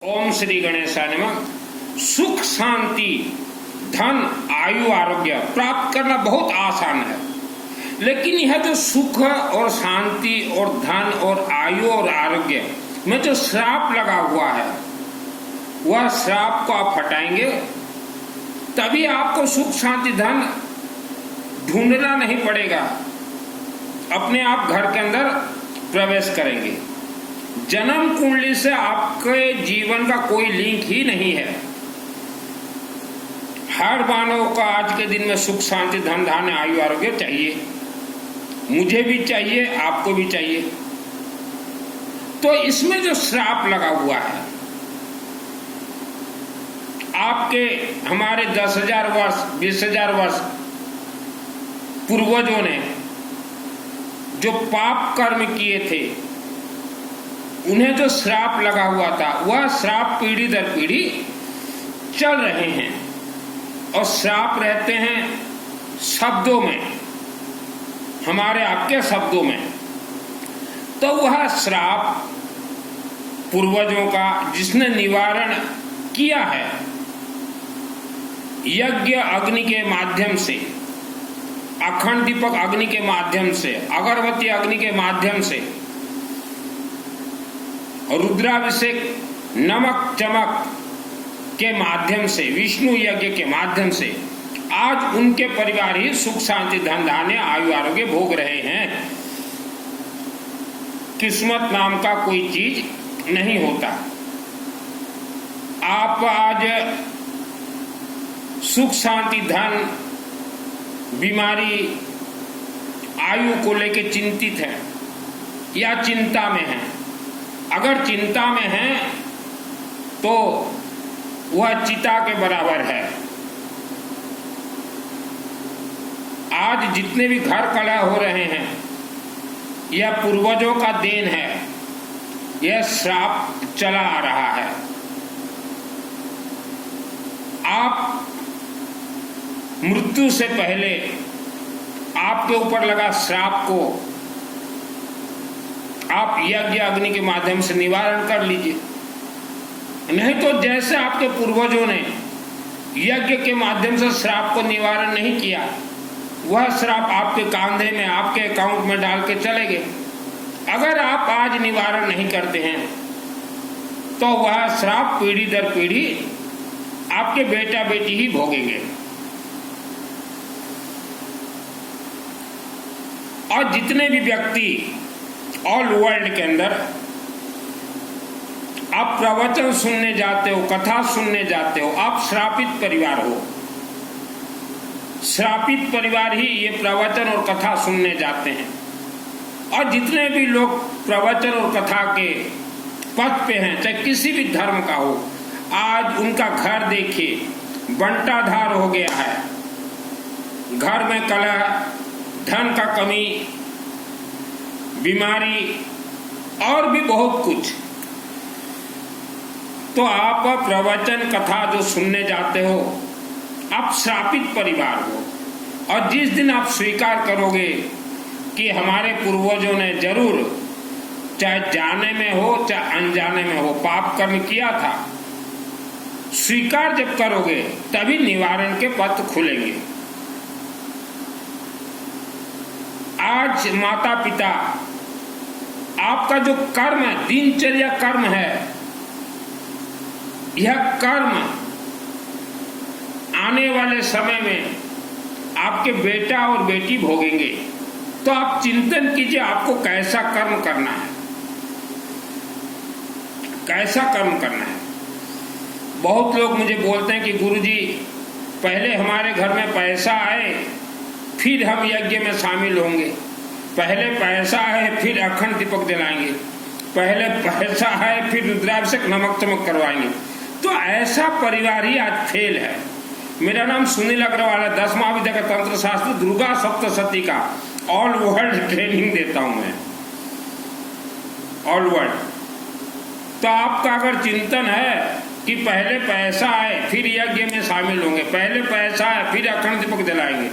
ओम श्री गणेशाय नमः। सुख शांति धन आयु आरोग्य प्राप्त करना बहुत आसान है, लेकिन यह जो सुख और शांति और धन और आयु और आरोग्य में जो श्राप लगा हुआ है, वह श्राप को आप हटाएंगे तभी आपको सुख शांति धन ढूंढना नहीं पड़ेगा, अपने आप घर के अंदर प्रवेश करेंगे। जन्म कुंडली से आपके जीवन का कोई लिंक ही नहीं है। हर मानव को आज के दिन में सुख शांति धन धान्य आयु आरोग्य चाहिए, मुझे भी चाहिए, आपको भी चाहिए। तो इसमें जो श्राप लगा हुआ है, आपके हमारे 10,000 वर्ष 20,000 वर्ष पूर्वजों ने जो पाप कर्म किए थे, उन्हें जो श्राप लगा हुआ था, वह श्राप पीढ़ी दर पीढ़ी चल रहे हैं। और श्राप रहते हैं शब्दों में, हमारे आपके शब्दों में। तो वह श्राप पूर्वजों का जिसने निवारण किया है, यज्ञ अग्नि के माध्यम से, अखंड दीपक अग्नि के माध्यम से, अगरबत्ती अग्नि के माध्यम से, रुद्राभिषेक नमक चमक के माध्यम से, विष्णु यज्ञ के माध्यम से आज उनके परिवार ही सुख शांति धन धान्य आयु आरोग्य भोग रहे हैं। किस्मत नाम का कोई चीज नहीं होता। आप आज सुख शांति धन बीमारी आयु को लेकर चिंतित हैं या चिंता में हैं। अगर चिंता में हैं तो वह चिता के बराबर है। आज जितने भी घर कलह हो रहे हैं, यह पूर्वजों का देन है, यह श्राप चला आ रहा है। आप मृत्यु से पहले आपके ऊपर लगा श्राप को आप यज्ञ अग्नि के माध्यम से निवारण कर लीजिए। नहीं तो जैसे आपके पूर्वजों ने यज्ञ के माध्यम से श्राप को निवारण नहीं किया, वह श्राप आपके कांधे में, आपके अकाउंट में डाल के चले गए। अगर आप आज निवारण नहीं करते हैं तो वह श्राप पीढ़ी दर पीढ़ी आपके बेटा बेटी ही भोगेंगे। और जितने भी व्यक्ति ऑल वर्ल्ड के अंदर आप प्रवचन सुनने जाते हो, कथा सुनने जाते हो, आप श्रापित परिवार हो। श्रापित परिवार ही ये प्रवचन और कथा सुनने जाते हैं। और जितने भी लोग प्रवचन और कथा के पथ पे हैं, चाहे किसी भी धर्म का हो, आज उनका घर देखिए बंटाधार हो गया है। घर में कलह, धन का कमी, बीमारी और भी बहुत कुछ। तो आप प्रवचन कथा जो सुनने जाते हो, आप श्रापित परिवार हो। और जिस दिन आप स्वीकार करोगे कि हमारे पूर्वजों ने जरूर, चाहे जाने में हो चाहे अनजाने में हो, पाप कर्म किया था, स्वीकार जब करोगे तभी निवारण के पथ खुलेंगे। आज माता पिता आपका जो कर्म है, दिनचर्या कर्म है, यह कर्म आने वाले समय में आपके बेटा और बेटी भोगेंगे। तो आप चिंतन कीजिए आपको कैसा कर्म करना है, कैसा कर्म करना है। बहुत लोग मुझे बोलते हैं कि गुरुजी, पहले हमारे घर में पैसा आए फिर हम यज्ञ में शामिल होंगे, पहले पैसा है फिर अखंड दीपक जलाएंगे, पहले पैसा है फिर रुद्राभिषेक नमक चमक करवाएंगे। तो ऐसा परिवार ही आज फेल है। मेरा नाम सुनील अग्रवाल है, 10 महाविद्या का तंत्र शास्त्र दुर्गा सप्तशती का ऑल वर्ल्ड ट्रेनिंग देता हूं मैं, ऑल वर्ल्ड। तो आपका अगर चिंतन है कि पहले पैसा आए फिर यज्ञ में शामिल होंगे, पहले पैसा आए फिर अखंड दीपक जलाएंगे,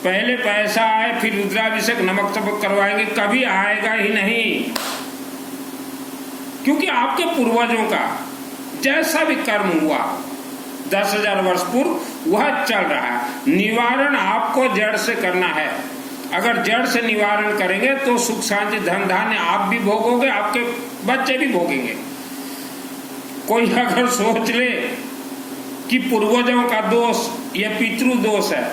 पहले पैसा आए फिर रुद्राभिषेक नमक चमक करवाएंगे, कभी आएगा ही नहीं। क्योंकि आपके पूर्वजों का जैसा भी कर्म हुआ 10,000 वर्ष पूर्व वह चल रहा है। निवारण आपको जड़ से करना है। अगर जड़ से निवारण करेंगे तो सुख शांति धन धान्य आप भी भोगोगे, आपके बच्चे भी भोगेंगे। कोई अगर सोच ले कि पूर्वजों का दोष यह पितृ दोष है,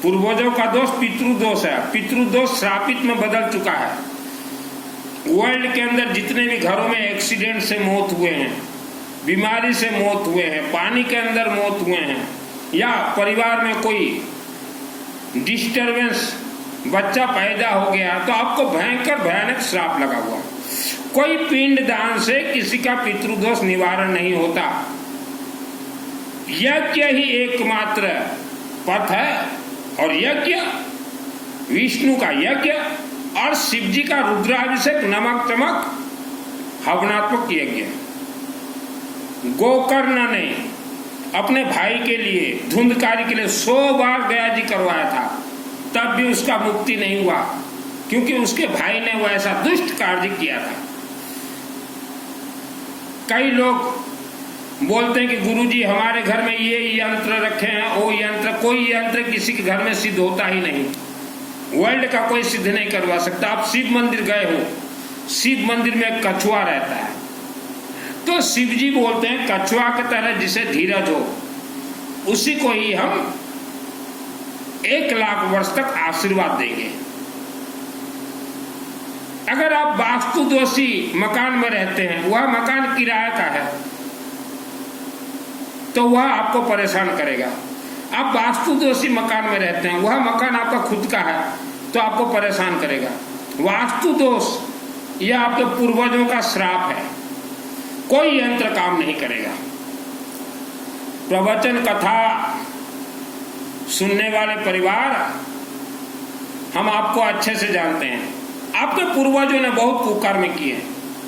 पूर्वजों का दोष पितृ दोष है, पितृ दोष श्रापित में बदल चुका है। वर्ल्ड के अंदर जितने भी घरों में एक्सीडेंट से मौत हुए हैं, बीमारी से मौत हुए हैं, पानी के अंदर मौत हुए हैं, या परिवार में कोई डिस्टरबेंस बच्चा पैदा हो गया तो आपको भयंकर भयानक श्राप लगा हुआ। कोई पिंड दान से किसी का पितृदोष निवारण नहीं होता। यज्ञ ही एकमात्र पथ है, और यज्ञ विष्णु का यज्ञ और शिव जी का रुद्राभिषेक नमक चमक हवनात्मक यज्ञ। गोकर्ण ने अपने भाई के लिए धुंधकारी के लिए 100 बार गया जी करवाया था, तब भी उसका मुक्ति नहीं हुआ, क्योंकि उसके भाई ने वो ऐसा दुष्ट कार्य किया था। कई लोग बोलते हैं कि गुरुजी हमारे घर में ये यंत्र रखे हैं, वो यंत्र, कोई यंत्र किसी के घर में सिद्ध होता ही नहीं। वर्ल्ड का कोई सिद्ध नहीं करवा सकता। आप शिव मंदिर गए हो, शिव मंदिर में कछुआ रहता है, तो शिव जी बोलते हैं कछुआ की तरह जिसे धीरज हो, उसी को ही हम 1 लाख वर्ष तक आशीर्वाद देंगे। अगर आप वास्तु दोषी मकान में रहते हैं, वह मकान किराए का है, तो वह आपको परेशान करेगा। आप वास्तु दोषी मकान में रहते हैं, वह मकान आपका खुद का है, तो आपको परेशान करेगा। वास्तु दोष यह आपके पूर्वजों का श्राप है, कोई यंत्र काम नहीं करेगा। प्रवचन कथा सुनने वाले परिवार, हम आपको अच्छे से जानते हैं। आपके पूर्वजों ने बहुत कुकर्म किए।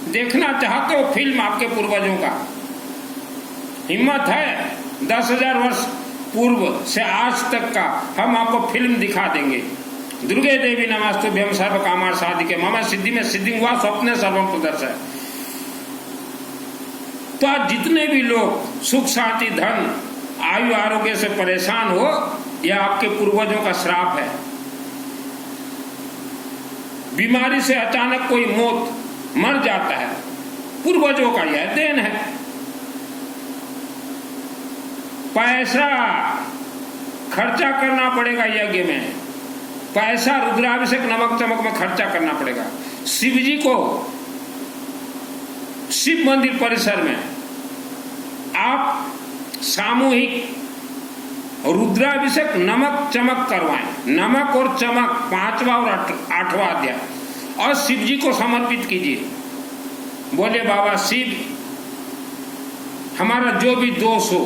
देखना चाहते हो फिल्म आपके पूर्वजों का? हिम्मत है 10,000 वर्ष पूर्व से आज तक का हम आपको फिल्म दिखा देंगे। दुर्गे देवी नमस्तुभ्यं सर्व कामार साधिके मम सिद्धि में सिद्धि हुआ स्वप्ने सर्वम प्रदर्शय। तो आज जितने भी लोग सुख शांति धन आयु आरोग्य से परेशान हो, यह आपके पूर्वजों का श्राप है। बीमारी से अचानक कोई मौत मर जाता है, पूर्वजों का यह देन है। पैसा खर्चा करना पड़ेगा यज्ञ में, पैसा रुद्राभिषेक नमक चमक में खर्चा करना पड़ेगा। शिव जी को शिव मंदिर परिसर में आप सामूहिक रुद्राभिषेक नमक चमक करवाएं। नमक और चमक 5वां और 8वां अध्याय, और शिव जी को समर्पित कीजिए। बोले बाबा शिव, हमारा जो भी दोष हो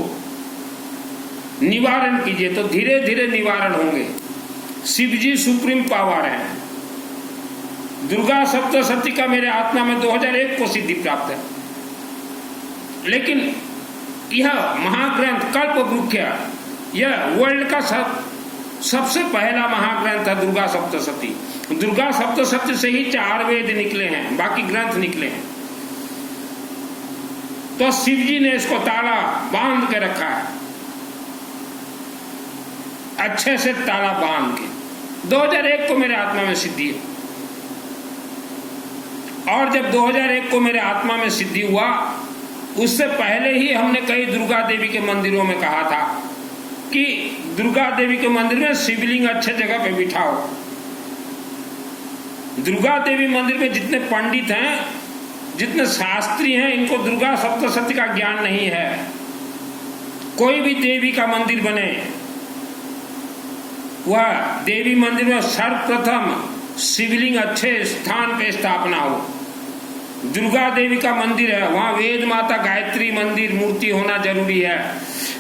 निवारण कीजिए। तो धीरे धीरे निवारण होंगे। शिव जी सुप्रीम पावर है। दुर्गा सप्तशती का मेरे आत्मा में 2001 को सिद्धि प्राप्त है, लेकिन यह महाग्रंथ कल्पवृक्ष, यह वर्ल्ड का सबसे पहला महाग्रंथ है दुर्गा सप्तशती। दुर्गा सप्तशती से ही 4 वेद निकले हैं, बाकी ग्रंथ निकले हैं। तो शिव जी ने इसको ताला बांध के रखा है, अच्छे से ताला बांध के। 2001 को मेरे आत्मा में सिद्धि है, और जब 2001 को मेरे आत्मा में सिद्धि हुआ, उससे पहले ही हमने कई दुर्गा देवी के मंदिरों में कहा था कि दुर्गा देवी के मंदिर में शिवलिंग अच्छे जगह पे बिठाओ। दुर्गा देवी मंदिर में जितने पंडित हैं, जितने शास्त्री हैं, इनको दुर्गा सप्तशती का ज्ञान नहीं है। कोई भी देवी का मंदिर बने, वह देवी मंदिर में सर्वप्रथम शिवलिंग अच्छे स्थान पे स्थापना हो। दुर्गा देवी का मंदिर है, वहां वेद माता गायत्री मंदिर मूर्ति होना जरूरी है,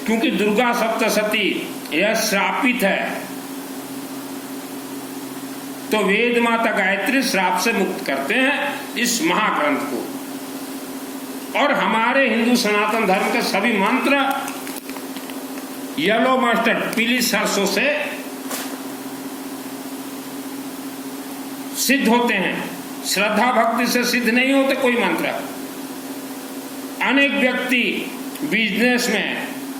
क्योंकि दुर्गा सप्तशती यह श्रापित है। तो वेद माता गायत्री श्राप से मुक्त करते हैं इस महाग्रंथ को। और हमारे हिंदू सनातन धर्म के सभी मंत्र येलो मस्टर्ड, पीली सरसों से सिद्ध होते हैं। श्रद्धा भक्ति से सिद्ध नहीं होते कोई मंत्र। अनेक व्यक्ति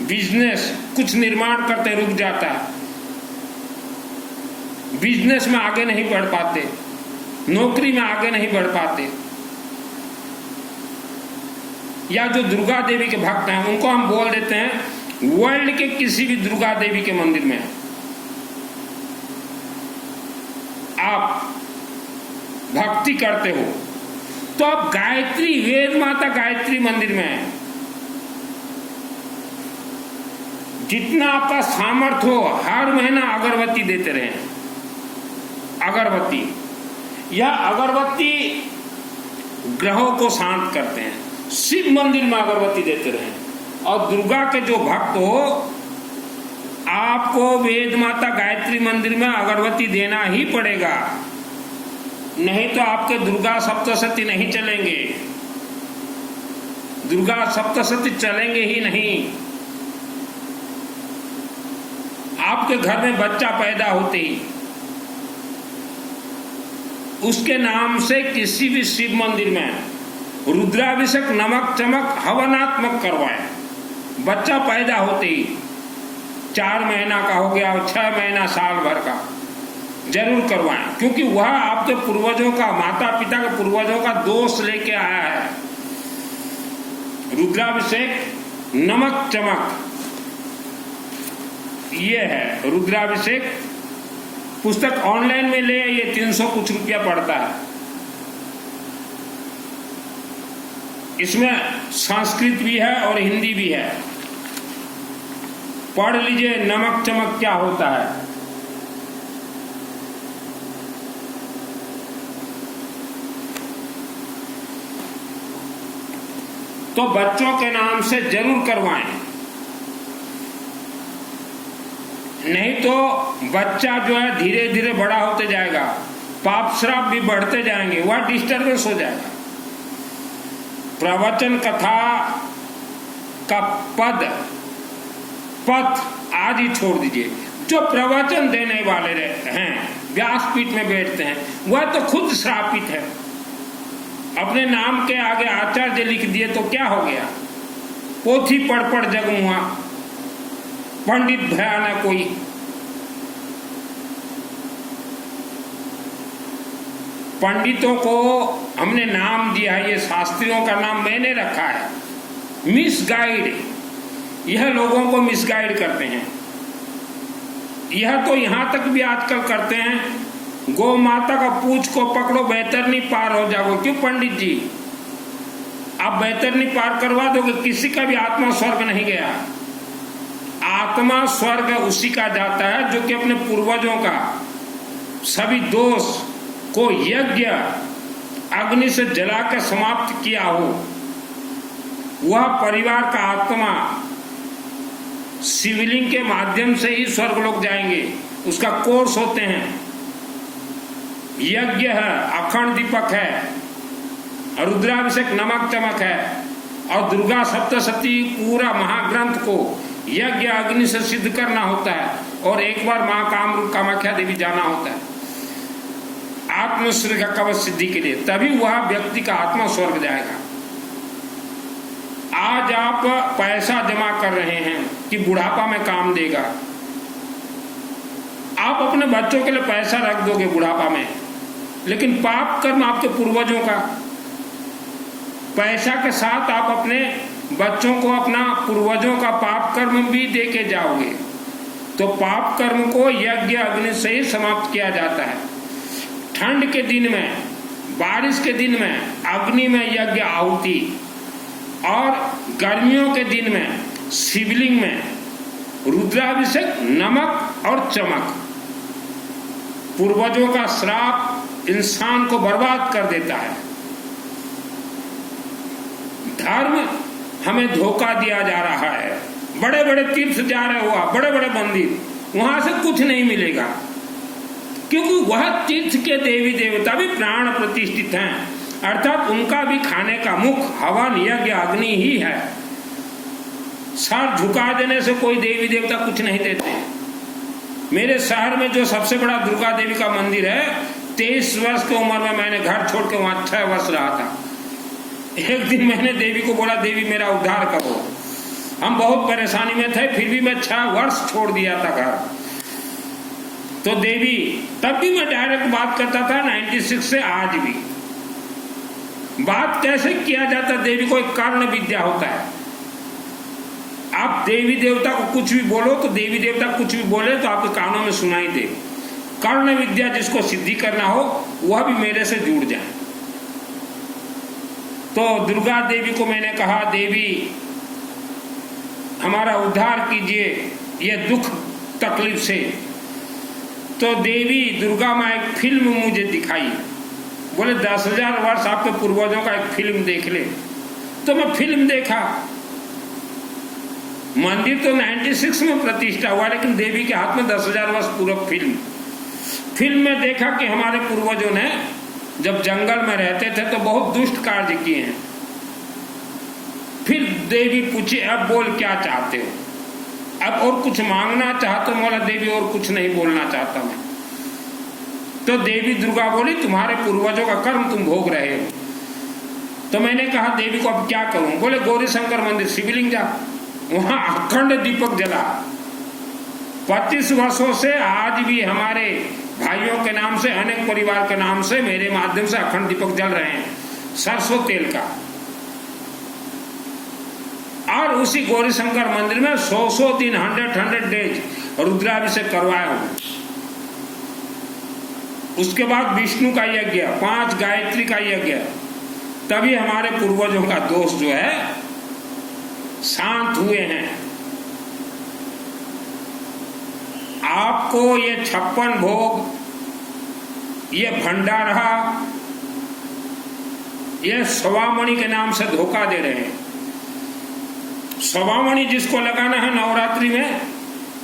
बिजनेस कुछ निर्माण करते रुक जाता है, बिजनेस में आगे नहीं बढ़ पाते, नौकरी में आगे नहीं बढ़ पाते। या जो दुर्गा देवी के भक्त हैं उनको हम बोल देते हैं वर्ल्ड के किसी भी दुर्गा देवी के मंदिर में आप भक्ति करते हो तो आप गायत्री, वेद माता गायत्री मंदिर में है, जितना आपका सामर्थ्य हो हर महीना अगरबत्ती देते रहे। अगरबत्ती, यह अगरबत्ती ग्रहों को शांत करते हैं। शिव मंदिर में अगरबत्ती देते रहे। और दुर्गा के जो भक्त हो आपको वेद माता गायत्री मंदिर में अगरबत्ती देना ही पड़ेगा, नहीं तो आपके दुर्गा सप्तशती नहीं चलेंगे, दुर्गा सप्तशती चलेंगे ही नहीं। आपके घर में बच्चा पैदा होते ही उसके नाम से किसी भी शिव मंदिर में रुद्राभिषेक, नमक चमक, हवनात्मक करवाएं। बच्चा पैदा होते ही 4 महीना का हो गया, 6 महीना, साल भर का जरूर करवाएं, क्योंकि वह आपके पूर्वजों का, माता पिता के पूर्वजों का दोष लेके आया है। रुद्राभिषेक, नमक चमक, ये है रुद्राभिषेक। पुस्तक ऑनलाइन में ले, ये 300 कुछ रुपया पड़ता है। इसमें संस्कृत भी है और हिंदी भी है, पढ़ लीजिए नमक चमक क्या होता है। तो बच्चों के नाम से जरूर करवाएं, नहीं तो बच्चा जो है धीरे धीरे बड़ा होते जाएगा, पाप श्राप भी बढ़ते जाएंगे, वह डिस्टर्बेंस हो जाएगा। प्रवचन कथा का पथ आज ही छोड़ दीजिए। जो प्रवचन देने वाले रहते हैं, व्यासपीठ में बैठते हैं, वह तो खुद श्रापित है। अपने नाम के आगे आचार्य लिख दिए तो क्या हो गया? पोथी पढ़ पढ़ जग मुआ, पंडित भया न कोई। पंडितों को हमने नाम दिया है, ये शास्त्रियों का नाम मैंने रखा है, मिसगाइड। यह लोगों को मिसगाइड करते हैं। यह तो यहां तक भी आजकल करते हैं, गौ माता का पूंछ को पकड़ो बैतरनी पार हो जाओगे। क्यों पंडित जी, आप बैतरनी पार करवा दोगे, किसी का भी आत्मा स्वर्ग नहीं गया। आत्मा स्वर्ग उसी का जाता है जो कि अपने पूर्वजों का सभी दोष को यज्ञ अग्नि से जला कर समाप्त किया हो। वह परिवार का आत्मा शिवलिंग के माध्यम से ही स्वर्ग लोग जाएंगे। उसका कोर्स होते हैं, यज्ञ है, अखंड दीपक है, रुद्राभिषेक, नमक चमक है, और दुर्गा सप्तशती पूरा महाग्रंथ को यज्ञ अग्नि से सिद्ध करना होता है। और एक बार मां कामरूप कामाख्या देवी जाना होता है आत्मश्री का कवच सिद्धि के लिए, तभी वह व्यक्ति का आत्मा स्वर्ग जाएगा। आज आप पैसा जमा कर रहे हैं कि बुढ़ापा में काम देगा। आप अपने बच्चों के लिए पैसा रख दोगे बुढ़ापा में, लेकिन पाप कर्म आपके पूर्वजों का, पैसा के साथ आप अपने बच्चों को अपना पूर्वजों का पाप कर्म भी दे के जाओगे। तो पाप कर्म को यज्ञ अग्नि से ही समाप्त किया जाता है। ठंड के दिन में, बारिश के दिन में अग्नि में यज्ञ आहुति, और गर्मियों के दिन में शिवलिंग में रुद्राभिषेक, नमक और चमक। पूर्वजों का श्राप इंसान को बर्बाद कर देता है। धर्म हमें धोखा दिया जा रहा है। बड़े बड़े तीर्थ जा रहे हो, बड़े बड़े मंदिर, वहां से कुछ नहीं मिलेगा, क्योंकि वह तीर्थ के देवी देवता भी प्राण प्रतिष्ठित हैं, अर्थात उनका भी खाने का मुख हवन यज्ञ अग्नि ही है। सर झुका देने से कोई देवी देवता कुछ नहीं देते। मेरे शहर में जो सबसे बड़ा दुर्गा देवी का मंदिर है, 23 वर्ष की उम्र में मैंने घर छोड़ के वहां 6 वर्ष रहा था। एक दिन मैंने देवी को बोला, देवी मेरा उद्धार करो। हम बहुत परेशानी में थे, फिर भी मैं 6 वर्ष छोड़ दिया था घर। तो देवी, तब भी मैं डायरेक्ट बात करता था 96 से आज भी। बात कैसे किया जाता, देवी को एक कर्ण विद्या होता है। आप देवी देवता को कुछ भी बोलो तो देवी देवता कुछ भी बोले तो आपके कानों में सुनाई दे। कर्ण विद्या जिसको सिद्धि करना हो वह भी मेरे से जुड़ जाए। तो दुर्गा देवी को मैंने कहा, देवी हमारा उद्धार कीजिए ये दुख तकलीफ से। तो देवी दुर्गा माँ एक फिल्म मुझे दिखाई, बोले 10,000 वर्ष आपके पूर्वजों का एक फिल्म देख ले। तो मैं फिल्म देखा। मंदिर तो 96 में प्रतिष्ठा हुआ, लेकिन देवी के हाथ में 10,000 वर्ष पूर्व फिल्म में देखा कि हमारे पूर्वजों ने जब जंगल में रहते थे तो बहुत दुष्ट कार्य किए हैं। फिर देवी पूछी, अब बोल क्या चाहते हो, अब और कुछ मांगना चाहते हो? बोला, देवी और कुछ नहीं बोलना चाहता मैं। तो देवी दुर्गा बोली, तुम्हारे पूर्वजों का कर्म तुम भोग रहे हो। तो मैंने कहा, देवी को अब क्या करूं? बोले, गौरी शंकर मंदिर शिवलिंग जा, वहां अखंड दीपक जला। 25 वर्षों से आज भी हमारे भाइयों के नाम से, अनेक परिवार के नाम से, मेरे माध्यम से अखंड दीपक जल रहे हैं सरसों तेल का। और उसी गौरी शंकर मंदिर में 100 दिन 100 डेज रुद्राभिषेक करवाया हूं। उसके बाद विष्णु का यज्ञ, 5 गायत्री का यज्ञ। तभी हमारे पूर्वजों का दोष जो है शांत हुए हैं। आपको ये 56 भोग, ये भंडारा, ये सवामणि के नाम से धोखा दे रहे हैं। सवामणि जिसको लगाना है नवरात्रि में,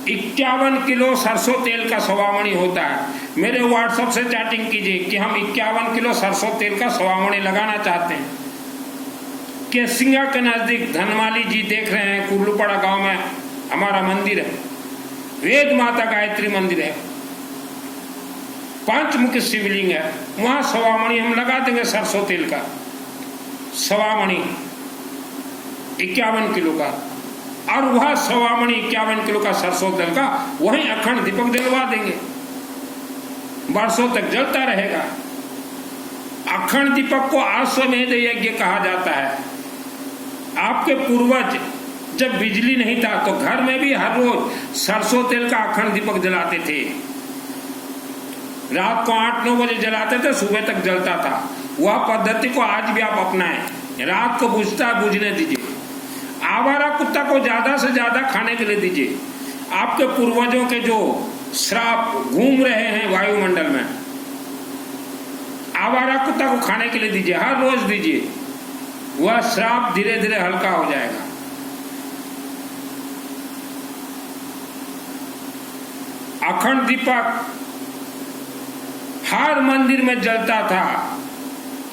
51 किलो सरसों तेल का सवामणि होता है। मेरे व्हाट्सएप से चैटिंग कीजिए कि हम 51 किलो सरसों तेल का सवामणि लगाना चाहते हैं। केसिंगा के नजदीक धनमाली जी देख रहे हैं, कुर्लुपड़ा गांव में हमारा मंदिर है, वेद माता गायत्री मंदिर है, पंचमुखी शिवलिंग है, वहां सवामणि हम लगा देंगे सरसों तेल का सवामणि 51 किलो का। और वह सवामणि 51 किलो का सरसों तेल का वहीं अखंड दीपक जलवा देंगे, वर्षों तक जलता रहेगा। अखंड दीपक को अश्वमेध यज्ञ कहा जाता है। आपके पूर्वज जब बिजली नहीं था तो घर में भी हर रोज सरसों तेल का अखंड दीपक जलाते थे। रात को 8-9 बजे जलाते थे, सुबह तक जलता था। वह पद्धति को आज भी आप अपनाएं। रात को बुझने दीजिए। आवारा कुत्ता को ज्यादा से ज्यादा खाने के लिए दीजिए। आपके पूर्वजों के जो श्राप घूम रहे हैं वायुमंडल में, आवारा कुत्ता को खाने के लिए दीजिए, हर रोज दीजिए। वह श्राप धीरे धीरे हल्का हो जाएगा। अखंड दीपक हर मंदिर में जलता था।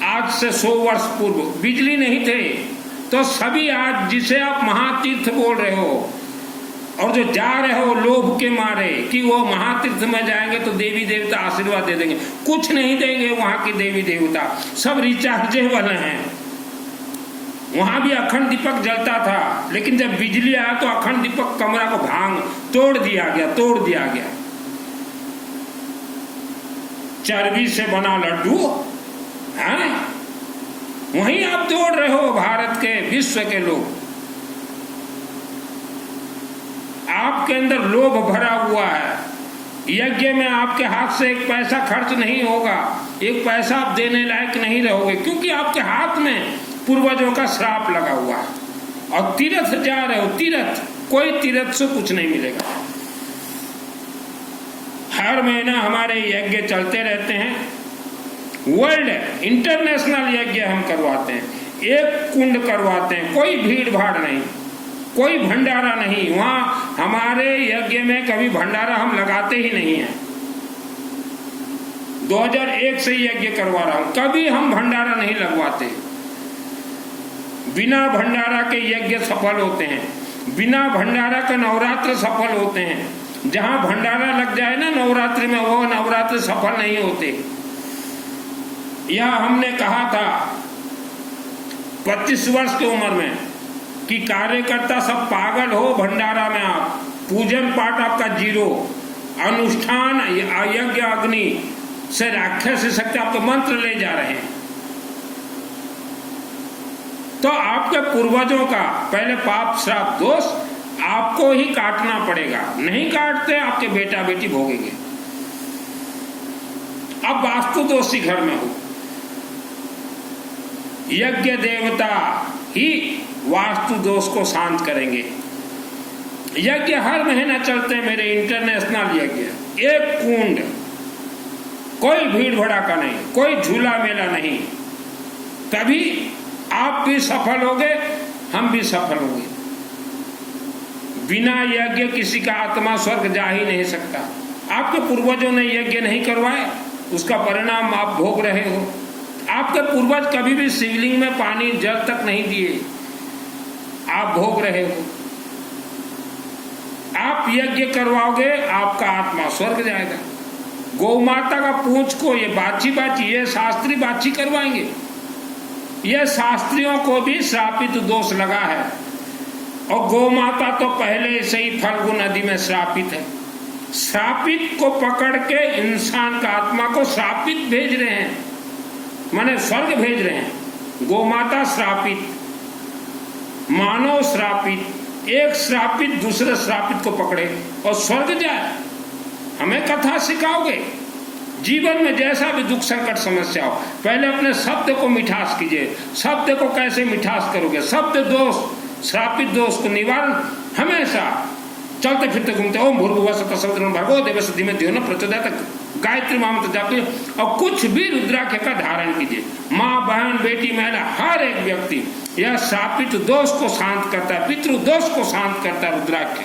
आज से 100 वर्ष पूर्व बिजली नहीं थे तो सभी, आज जिसे आप महातीर्थ बोल रहे हो और जो जा रहे हो लोभ के मारे कि वो महातीर्थ में जाएंगे तो देवी देवता आशीर्वाद दे देंगे, कुछ नहीं देंगे। वहां की देवी देवता सब रिचार्जेबल हैं। वहां भी अखंड दीपक जलता था, लेकिन जब बिजली आया तो अखंड दीपक कमरा को तोड़ दिया गया। चर्बी से बना लड्डू है, वहीं आप तोड़ रहे हो। भारत के, विश्व के लोग, आपके अंदर लोभ भरा हुआ है। यज्ञ में आपके हाथ से एक पैसा खर्च नहीं होगा, एक पैसा आप देने लायक नहीं रहोगे, क्योंकि आपके हाथ में पूर्वजों का श्राप लगा हुआ है। और तीर्थ जा रहे हो, तीर्थ, कोई तीर्थ से कुछ नहीं मिलेगा। हर महीना हमारे यज्ञ चलते रहते हैं। वर्ल्ड इंटरनेशनल यज्ञ हम करवाते हैं, एक कुंड करवाते हैं, कोई भीड़ भाड़ नहीं, कोई भंडारा नहीं। वहां हमारे यज्ञ में कभी भंडारा हम लगाते ही नहीं है। 2001 से यज्ञ करवा रहा हूं, कभी हम भंडारा नहीं लगवाते। बिना भंडारा के यज्ञ सफल होते हैं, बिना भंडारा के नवरात्र सफल होते हैं। जहां भंडारा लग जाए ना नवरात्रि में, वो नवरात्र सफल नहीं होते। यह हमने कहा था 25 वर्ष की उम्र में कि कार्यकर्ता सब पागल हो, भंडारा में आप पूजन पाठ आपका जीरो, अनुष्ठान यज्ञ अग्नि से राक्षस से शक्ति आप तो मंत्र ले जा रहे हैं। तो आपके पूर्वजों का पहले पाप श्राप दोष आपको ही काटना पड़ेगा, नहीं काटते आपके बेटा बेटी भोगेंगे। अब वास्तु दोषी घर में हो, यज्ञ देवता ही वास्तु दोष को शांत करेंगे। यज्ञ हर महीना चलते हैं मेरे, इंटरनेशनल यज्ञ, एक कुंड, कोई भीड़ भड़ाका नहीं, कोई झूला मेला नहीं, तभी आप भी सफल होंगे, हम भी सफल होंगे। बिना यज्ञ किसी का आत्मा स्वर्ग जा ही नहीं सकता। आपके पूर्वजों ने यज्ञ नहीं करवाए, उसका परिणाम आप भोग रहे हो। आपके पूर्वज कभी भी शिवलिंग में पानी जल तक नहीं दिए, आप भोग रहे हो। आप यज्ञ करवाओगे, आपका आत्मा स्वर्ग जाएगा। गौ माता का पूंछ को ये बाची ये शास्त्री बाची करवाएंगे। ये शास्त्रियों को भी श्रापित दोष लगा है, और गौ माता तो पहले से ही फल्गु नदी में श्रापित है। श्रापित को पकड़ के इंसान का आत्मा को श्रापित भेज रहे हैं, माने स्वर्ग भेज रहे हैं। गौ माता श्रापित, मानव श्रापित, एक श्रापित दूसरे श्रापित को पकड़े और स्वर्ग जाए। हमें कथा सिखाओगे। जीवन में जैसा भी दुख संकट समस्या हो, पहले अपने शब्द को मिठास कीजिए। शब्द को कैसे मिठास करोगे? शब्द दोष, श्रापित दोष को निवारण हमेशा चलते फिरते घूमते ओम भूर्भुवः स्वः तत्सवितुर्वरेण्यं भर्गो देवस्य धीमहि धियो न प्रचोदयात् गायत्री मंत्र जापिए, और कुछ भी रुद्राक्ष का धारण कीजिए। माँ, बहन, बेटी, महिला, हर एक व्यक्ति यह श्रापित दोष को शांत करता है, पितृ दोष को शांत करता है रुद्राक्ष।